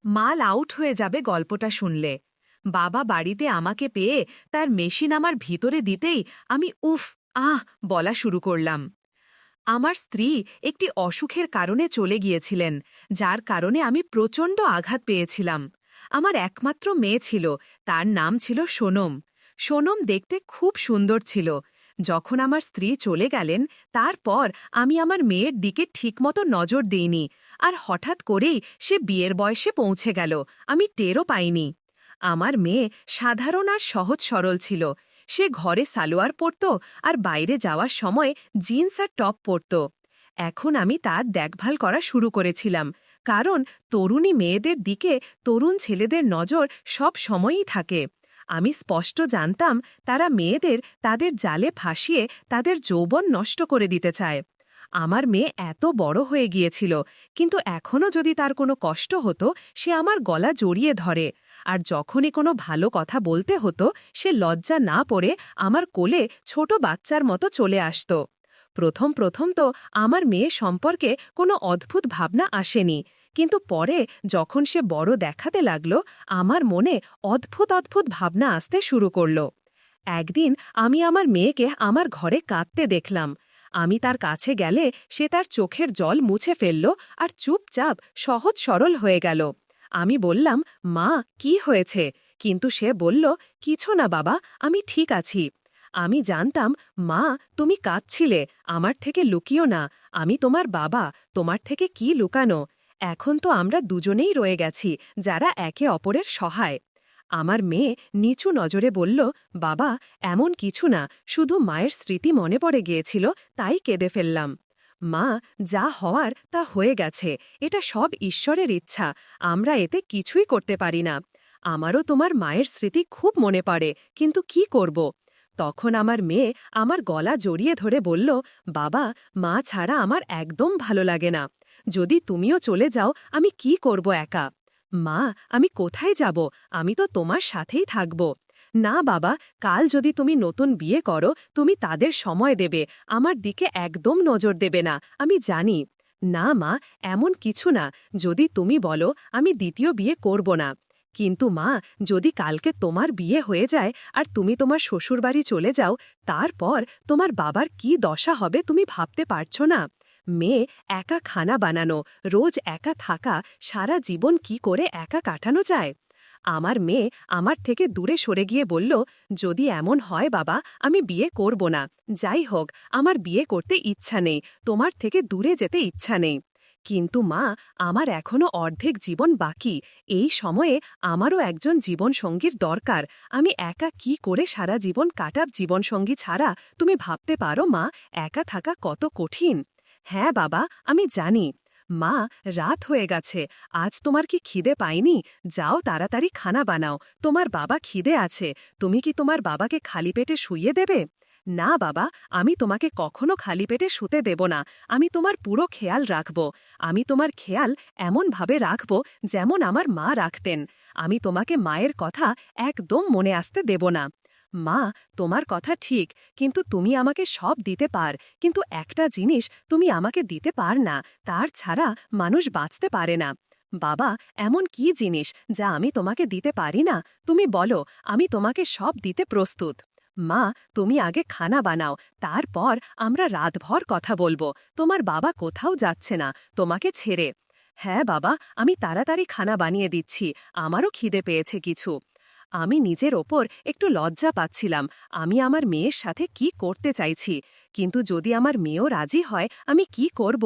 মাল আউট হয়ে যাবে গল্পটা শুনলে। বাবা বাড়িতে আমাকে পেয়ে তার মেশিন আমার ভিতরে দিতেই আমি উফ আহ বলা শুরু করলাম। আমার স্ত্রী একটি অসুখের কারণে চলে গিয়েছিলেন, যার কারণে আমি প্রচণ্ড আঘাত পেয়েছিলাম। আমার একমাত্র মেয়ে ছিল, তার নাম ছিল সোনম। সোনম দেখতে খুব সুন্দর ছিল। যখন আমার স্ত্রী চলে গেলেন, তারপর আমি আমার মেয়ের দিকে ঠিকমতো নজর দিইনি, আর হঠাৎ করেই সে বিয়ের বয়সে পৌঁছে গেল, আমি টেরও পাইনি। আমার মেয়ে সাধারণ আর সহজ সরল ছিল। সে ঘরে সালোয়ার পরত আর বাইরে যাওয়ার সময় জিন্স আর টপ পরত। এখন আমি তার দেখভাল করা শুরু করেছিলাম, কারণ তরুণী মেয়েদের দিকে তরুণ ছেলেদের নজর সব সময়ই থাকে। আমি স্পষ্ট জানতাম তারা মেয়েদের তাদের জালে ফাঁসিয়ে তাদের যৌবন নষ্ট করে দিতে চায়। আমার মেয়ে এত বড় হয়ে গিয়েছিল, কিন্তু এখনও যদি তার কোনো কষ্ট হতো সে আমার গলা জড়িয়ে ধরে, আর যখনই কোনো ভালো কথা বলতে হতো সে লজ্জা না পড়ে আমার কোলে ছোট বাচ্চার মতো চলে আসত। প্রথম প্রথম তো আমার মেয়ে সম্পর্কে কোনো অদ্ভুত ভাবনা আসেনি, কিন্তু পরে যখন সে বড় দেখাতে লাগল, আমার মনে অদ্ভুত অদ্ভুত ভাবনা আসতে শুরু করল। একদিন আমি আমার মেয়েকে আমার ঘরে কাঁদতে দেখলাম। আমি তার কাছে গেলে সে তার চোখের জল মুছে ফেলল আর চুপচাপ সহজ সরল হয়ে গেল। আমি বললাম, মা, কি হয়েছে? কিন্তু সে বলল, কিছু না বাবা, আমি ঠিক আছি। আমি জানতাম, মা, তুমি কাঁদছিলে, আমার থেকে লুকিও না, আমি তোমার বাবা, তোমার থেকে কি লুকানো। এখন তো আমরা দুজনেই রয়ে গেছি, যারা একে অপরের সহায়। আমার মেয়ে নিচু নজরে বলল, বাবা, এমন কিছু না, শুধু মায়ের স্মৃতি মনে পড়ে গিয়েছিল, তাই কেঁদে ফেললাম। মা, যা হওয়ার তা হয়ে গেছে, এটা সব ঈশ্বরের ইচ্ছা, আমরা এতে কিছুই করতে পারি না। আমারও তোমার মায়ের স্মৃতি খুব মনে পড়ে, কিন্তু কি করব? তখন আমার মেয়ে আমার গলা জড়িয়ে ধরে বলল, বাবা, মা ছাড়া আমার একদম ভালো লাগে না। যদি তুমিও চলে যাও আমি কি করব একা? মা, আমি কোথায় যাব? আমি তো তোমার সাথেই থাকব। না বাবা, কাল যদি তুমি নতুন বিয়ে করো তুমি তাদের সময় দেবে, আমার দিকে একদম নজর দেবে না, আমি জানি। না মা, এমন কিছু না, যদি তুমি বলো আমি দ্বিতীয় বিয়ে করব না। কিন্তু মা, যদি কালকে তোমার বিয়ে হয়ে যায় আর তুমি তোমার শ্বশুরবাড়ি চলে যাও, তারপর তোমার বাবার কি দশা হবে তুমি ভাবতে পারছো না? মেয়ে, একা খানা বানানো, রোজ একা থাকা, সারা জীবন কি করে একা কাটানো যায়? আমার মেয়ে আমার থেকে দূরে সরে গিয়ে বলল, যদি এমন হয় বাবা, আমি বিয়ে করব না। যাই হোক, আমার বিয়ে করতে ইচ্ছা নেই, তোমার থেকে দূরে যেতে ইচ্ছা নেই। কিন্তু মা, আমার এখনো অর্ধেক জীবন বাকি, এই সময়ে আমারও একজন জীবনসঙ্গীর দরকার। আমি একা কি করে সারা জীবন কাটাব জীবনসঙ্গী ছাড়া? তুমি ভাবতে পারো মা, একা থাকা কত কঠিন। হ্যাঁ বাবা, আমি জানি। মা, রাত হয়ে গেছে, আজ তোমার কি খিদে পায়নি? যাও তাড়াতাড়ি খানা বানাও, তোমার বাবা খিদে আছে, তুমি কি তোমার বাবাকে খালি পেটে শুইয়ে দেবে? না বাবা, আমি তোমাকে কখনো খালি পেটে শুতে দেব না, আমি তোমার পুরো খেয়াল রাখব। আমি তোমার খেয়াল এমনভাবে রাখব যেমন আমার মা রাখতেন। আমি তোমাকে মায়ের কথা একদম মনে আসতে দেব না। মা, তোমার কথা ঠিক, কিন্তু তুমি আমাকে সব দিতে পার, কিন্তু একটা জিনিস তুমি আমাকে দিতে পার না, তার ছাড়া মানুষ বাঁচতে পারে না। বাবা, এমন কি জিনিস যা আমি তোমাকে দিতে পারি না? তুমি বলো, আমি তোমাকে সব দিতে প্রস্তুত। মা, তুমি আগে খানা বানাও, তারপর আমরা রাতভর কথা বলবো। তোমার বাবা কোথাও যাচ্ছে না তোমাকে ছেড়ে। হ্যাঁ বাবা, আমি তাড়াতাড়ি খানা বানিয়ে দিচ্ছি, আমারও খিদে পেয়েছে কিছু। আমি নিজের ওপর একটু লজ্জা পাচ্ছিলাম, আমি আমার মেয়ের সাথে কি করতে চাইছি, কিন্তু যদি আমার মেয়েও রাজি হয় আমি কি করব?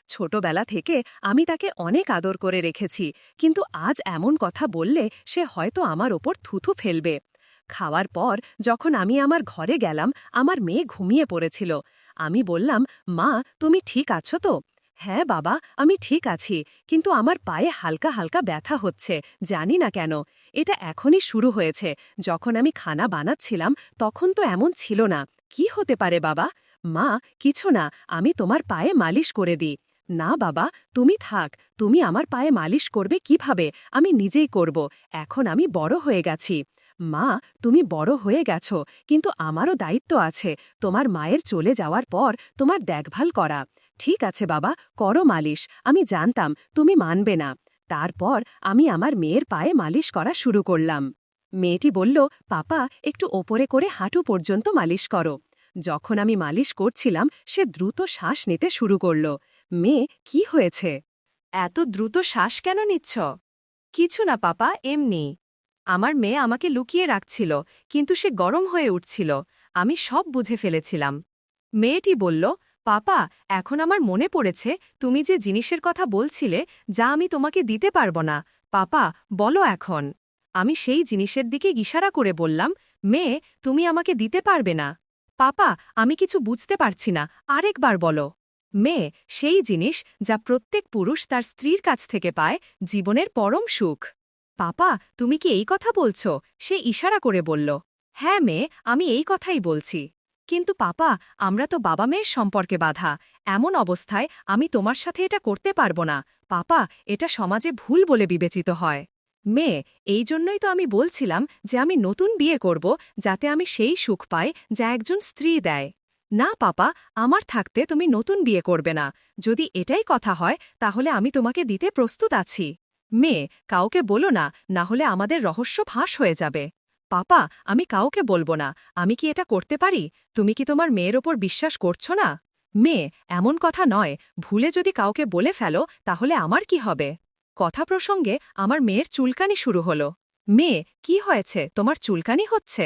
ছোটবেলা থেকে আমি তাকে অনেক আদর করে রেখেছি, কিন্তু আজ এমন কথা বললে সে হয়তো আমার ওপর থুথু ফেলবে। খাওয়ার পর যখন আমি আমার ঘরে গেলাম, আমার মেয়ে ঘুমিয়ে পড়েছিল। আমি বললাম, মা, তুমি ঠিক আছো তো? হ্যাঁ বাবা, আমি ঠিক আছি, কিন্তু আমার পায়ে হালকা হালকা ব্যথা হচ্ছে, জানি না কেন। এটা এখনই শুরু হয়েছে, যখন আমি খানা বানাচ্ছিলাম তখন তো এমন ছিল না। কি হতে পারে বাবা? মা, কিছু না, আমি তোমার পায়ে মালিশ করে দিই। না বাবা, তুমি থাক, তুমি আমার পায়ে মালিশ করবে কিভাবে? আমি নিজেই করব, এখন আমি বড় হয়ে গেছি। মা, তুমি বড় হয়ে গেছো, কিন্তু আমারও দায়িত্ব আছে, তোমার মায়ের চলে যাওয়ার পর তোমার দেখভাল করা। ঠিক আছে বাবা, করো মালিশ, আমি জানতাম তুমি মানবে না। তারপর আমি আমার মেয়ের পায়ে মালিশ করা শুরু করলাম। মেয়েটি বলল, পাপা একটু ওপরে করে হাঁটু পর্যন্ত মালিশ করো। যখন আমি মালিশ করছিলাম সে দ্রুত শ্বাস নিতে শুরু করল। মেয়ে, কি হয়েছে? এত দ্রুত শ্বাস কেন নিচ্ছ? কিছু না পাপা, এমনি। আমার মেয়ে আমাকে লুকিয়ে রাখছিল, কিন্তু সে গরম হয়ে উঠছিল। আমি সব বুঝে ফেলেছিলাম। মেয়েটি বলল, পাপা এখন আমার মনে পড়েছে তুমি যে জিনিসের কথা বলছিলে যা আমি তোমাকে দিতে পারব না। পাপা বলো এখন। আমি সেই জিনিসের দিকে ইশারা করে বললাম, মেয়ে তুমি আমাকে দিতে পারবে না। পাপা আমি কিছু বুঝতে পারছি না, আরেকবার বলো। মেয়ে সেই জিনিস যা প্রত্যেক পুরুষ তার স্ত্রীর কাছ থেকে পায়, জীবনের পরম সুখ। পাপা তুমি কি এই কথা বলছো? সে ইশারা করে বলল, হ্যাঁ মেয়ে, আমি এই কথাই বলছি। কিন্তু পাপা আমরা তো বাবা মেয়ের সম্পর্কে বাঁধা। এমন অবস্থায় আমি তোমার সাথে এটা করতে পারবো না। পাপা এটা সমাজে ভুল বলে বিবেচিত হয়। মেয়ে এই জন্যই তো আমি বলছিলাম যে আমি নতুন বিয়ে করব, যাতে আমি সেই সুখ পাই যা একজন স্ত্রী দেয়। না পাপা, আমার থাকতে তুমি নতুন বিয়ে করবে না। যদি এটাই কথা হয় তাহলে আমি তোমাকে দিতে প্রস্তুত আছি। মেয়ে কাউকে বলো না, না হলে আমাদের রহস্য ফাঁস হয়ে যাবে। পাপা আমি কাউকে বলবো না। আমি কি এটা করতে পারি? তুমি কি তোমার মেয়ের ওপর বিশ্বাস করছো না? মেয়ে এমন কথা নয়, ভুলে যদি কাউকে বলে ফেলো তাহলে আমার কি হবে? কথা প্রসঙ্গে আমার মেয়ের চুলকানি শুরু হলো। মেয়ে কি হয়েছে, তোমার চুলকানি হচ্ছে?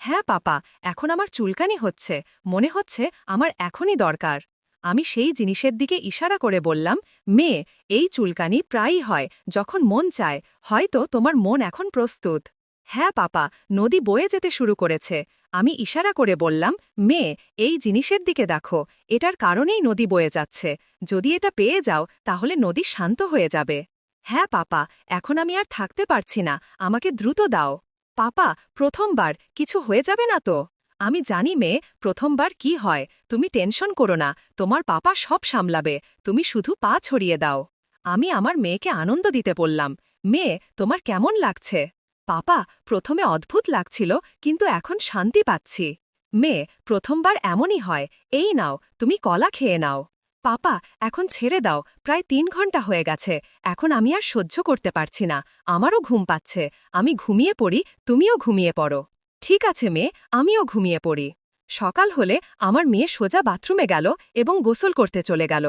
হ্যাঁ পাপা, এখন আমার চুলকানি হচ্ছে। মনে হচ্ছে আমার এখনই দরকার। আমি সেই জিনিসের দিকে ইশারা করে বললাম, মেয়ে এই চুলকানি প্রায়ই হয় যখন মন চায়। হয়তো তোমার মন এখন প্রস্তুত। হ্যাঁ পাপা, নদী বয়ে যেতে শুরু করেছে। আমি ইশারা করে বললাম, মেয়ে এই জিনিসের দিকে দেখো, এটার কারণেই নদী বয়ে যাচ্ছে। যদি এটা পেয়ে যাও তাহলে নদী শান্ত হয়ে যাবে। হ্যাঁ পাপা, এখন আমি আর থাকতে পারছি না, আমাকে দ্রুত দাও। পাপা প্রথমবার কিছু হয়ে যাবে না তো? আমি জানি মেয়ে, প্রথমবার কি হয়। তুমি টেনশন করো না, তোমার পাপা সব সামলাবে। তুমি শুধু পা ছড়িয়ে দাও। আমি আমার মেয়েকে আনন্দ দিতে বললাম, মেয়ে তোমার কেমন লাগছে? পাপা প্রথমে অদ্ভুত লাগছিল, কিন্তু এখন শান্তি পাচ্ছি। মেয়ে প্রথমবার এমনই হয়। এই নাও, তুমি কলা খেয়ে নাও। পাপা এখন ছেড়ে দাও, প্রায় ৩ ঘন্টা হয়ে গেছে। এখন আমি আর সহ্য করতে পারছি না, আমারও ঘুম পাচ্ছে। আমি ঘুমিয়ে পড়ি, তুমিও ঘুমিয়ে পড়ো। ঠিক আছে মেয়ে, আমিও ঘুমিয়ে পড়ি। সকাল হলে আমার মেয়ে সোজা বাথরুমে গেল এবং গোসল করতে চলে গেল।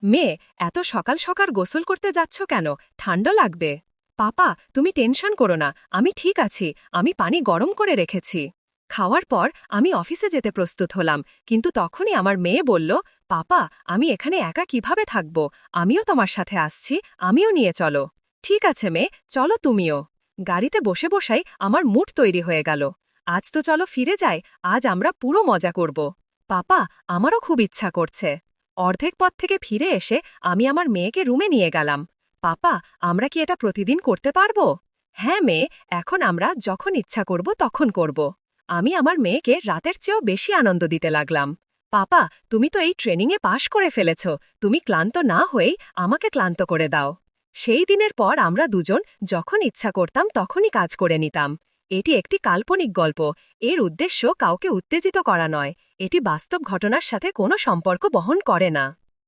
মেয়ে এত সকাল সকাল গোসল করতে যাচ্ছ কেন? ঠান্ডা লাগবে। পাপা তুমি টেনশন করো না, আমি ঠিক আছি। আমি পানি গরম করে রেখেছি। খাওয়ার পর আমি অফিসে যেতে প্রস্তুত হলাম, কিন্তু তখনই আমার মেয়ে বলল, পাপা আমি এখানে একা কিভাবে থাকব? আমিও তোমার সাথে আসছি, আমিও নিয়ে চলো। ঠিক আছে মেয়ে, চলো তুমিও। গাড়িতে বসে বসাই আমার মুড তৈরি হয়ে গেল। আজ তো চলো ফিরে যাই, আজ আমরা পুরো মজা করব। পাপা আমারও খুব ইচ্ছা করছে। অর্ধেক পথ থেকে ফিরে এসে আমি আমার মেয়েকে রুমে নিয়ে গেলাম। পাপা আমরা কি এটা প্রতিদিন করতে পারব? হ্যাঁ মেয়ে, এখন আমরা যখন ইচ্ছা করব তখন করব। আমি আমার মেয়েকে রাতের চেয়েও বেশি আনন্দ দিতে লাগলাম। পাপা তুমি তো এই ট্রেনিংয়ে পাশ করে ফেলেছ, তুমি ক্লান্ত না হয়েই আমাকে ক্লান্ত করে দাও। সেই দিনের পর আমরা দুজন যখন ইচ্ছা করতাম তখনই কাজ করে নিতাম। এটি একটি কাল্পনিক গল্প। এর উদ্দেশ্য কাউকে উত্তেজিত করা নয়। এটি বাস্তব ঘটনার সাথে কোনো সম্পর্ক বহন করে না।